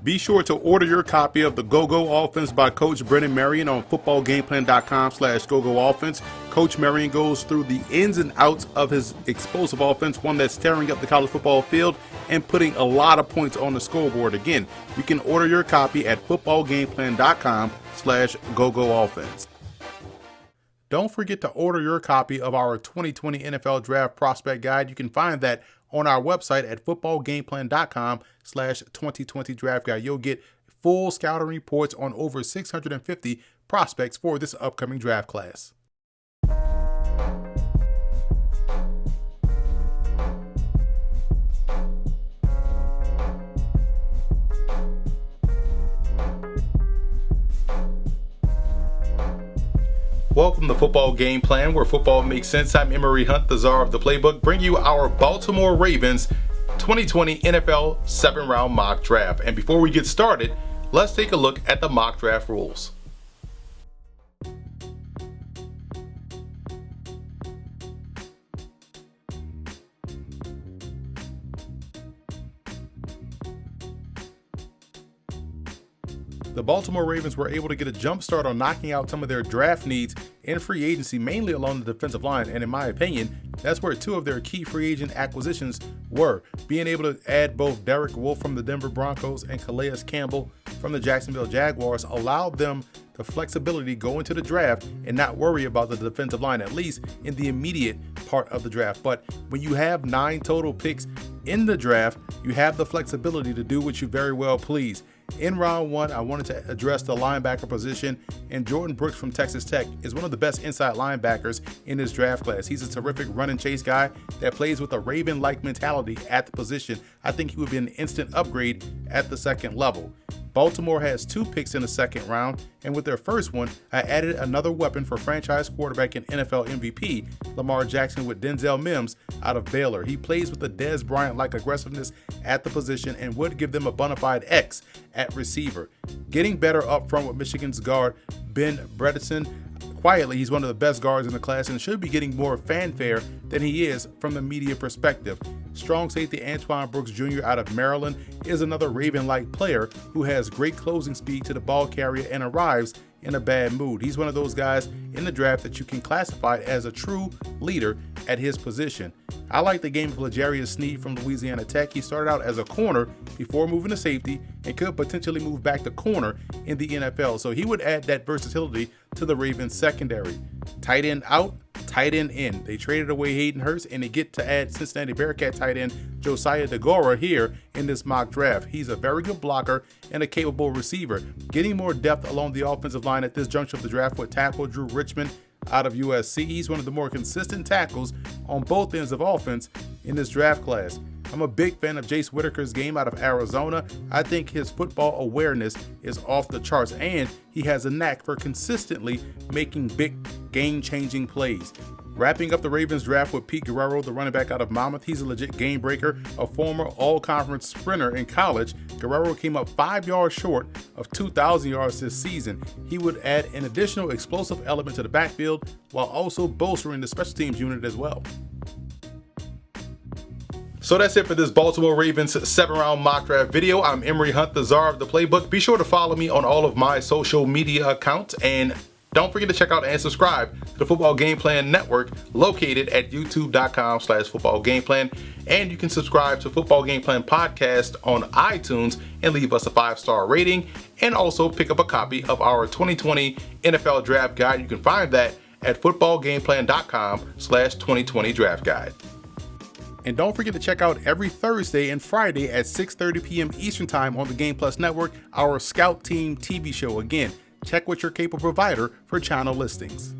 Be sure to order your copy of the Go-Go Offense by Coach Brennan Marion on footballgameplan.com/GoGoOffense. Coach Marion goes through the ins and outs of his explosive offense, one that's tearing up the college football field and putting a lot of points on the scoreboard. Again, you can order your copy at footballgameplan.com/GoGoOffense. Don't forget to order your copy of our 2020 NFL Draft Prospect Guide. You can find that on our website at footballgameplan.com/2020 draft guide. You'll get full scouting reports on over 650 prospects for this upcoming draft class. Welcome to Football Game Plan, where football makes sense. I'm Emery Hunt, the czar of the playbook, bring you our Baltimore Ravens 2020 NFL 7-round mock draft. And before we get started, let's take a look at the mock draft rules. The Baltimore Ravens were able to get a jump start on knocking out some of their draft needs in free agency, mainly along the defensive line, and in my opinion, that's where two of their key free agent acquisitions were. Being able to add both Derek Wolfe from the Denver Broncos and Calais Campbell from the Jacksonville Jaguars allowed them the flexibility to go into the draft and not worry about the defensive line, at least in the immediate part of the draft. But when you have 9 total picks in the draft, you have the flexibility to do what you very well please. In round 1, I wanted to address the linebacker position, and Jordan Brooks from Texas Tech is one of the best inside linebackers in this draft class. He's a terrific run and chase guy that plays with a Raven-like mentality at the position. I think he would be an instant upgrade at the second level. Baltimore has 2 picks in the second round, and with their first one, I added another weapon for franchise quarterback and NFL MVP Lamar Jackson with Denzel Mims out of Baylor. He plays with the Dez Bryant-like aggressiveness at the position and would give them a bona fide X at receiver. Getting better up front with Michigan's guard Ben Bredesen. Quietly, he's one of the best guards in the class and should be getting more fanfare than he is from the media perspective. Strong safety Antoine Brooks Jr. out of Maryland is another Raven-like player who has great closing speed to the ball carrier and arrives in a bad mood. He's one of those guys in the draft that you can classify as a true leader at his position. I like the game of L'Jarius Sneed from Louisiana Tech. He started out as a corner before moving to safety and could potentially move back to corner in the NFL. So he would add that versatility to the Ravens secondary. Tight end out, tight end in. They traded away Hayden Hurst and they get to add Cincinnati Bearcat tight end Josiah DeGora here in this mock draft. He's a very good blocker and a capable receiver. Getting more depth along the offensive line at this juncture of the draft with tackle Drew Richmond out of USC. He's one of the more consistent tackles on both ends of offense in this draft class. I'm a big fan of Jace Whitaker's game out of Arizona. I think his football awareness is off the charts, and he has a knack for consistently making big game-changing plays. Wrapping up the Ravens draft with Pete Guerrero, the running back out of Monmouth. He's a legit game breaker, a former all-conference sprinter in college. Guerrero came up 5 yards short of 2,000 yards this season. He would add an additional explosive element to the backfield while also bolstering the special teams unit as well. So that's it for this Baltimore Ravens 7-round mock draft video. I'm Emery Hunt, the czar of the playbook. Be sure to follow me on all of my social media accounts, and don't forget to check out and subscribe to the Football Game Plan Network located at youtube.com/footballgameplan. And you can subscribe to Football Game Plan Podcast on iTunes and leave us a 5-star rating, and also pick up a copy of our 2020 NFL Draft Guide. You can find that at footballgameplan.com/2020 Draft Guide. And don't forget to check out every Thursday and Friday at 6:30 p.m. Eastern Time on the Game Plus Network, our Scout Team TV show. Again, check with your cable provider for channel listings.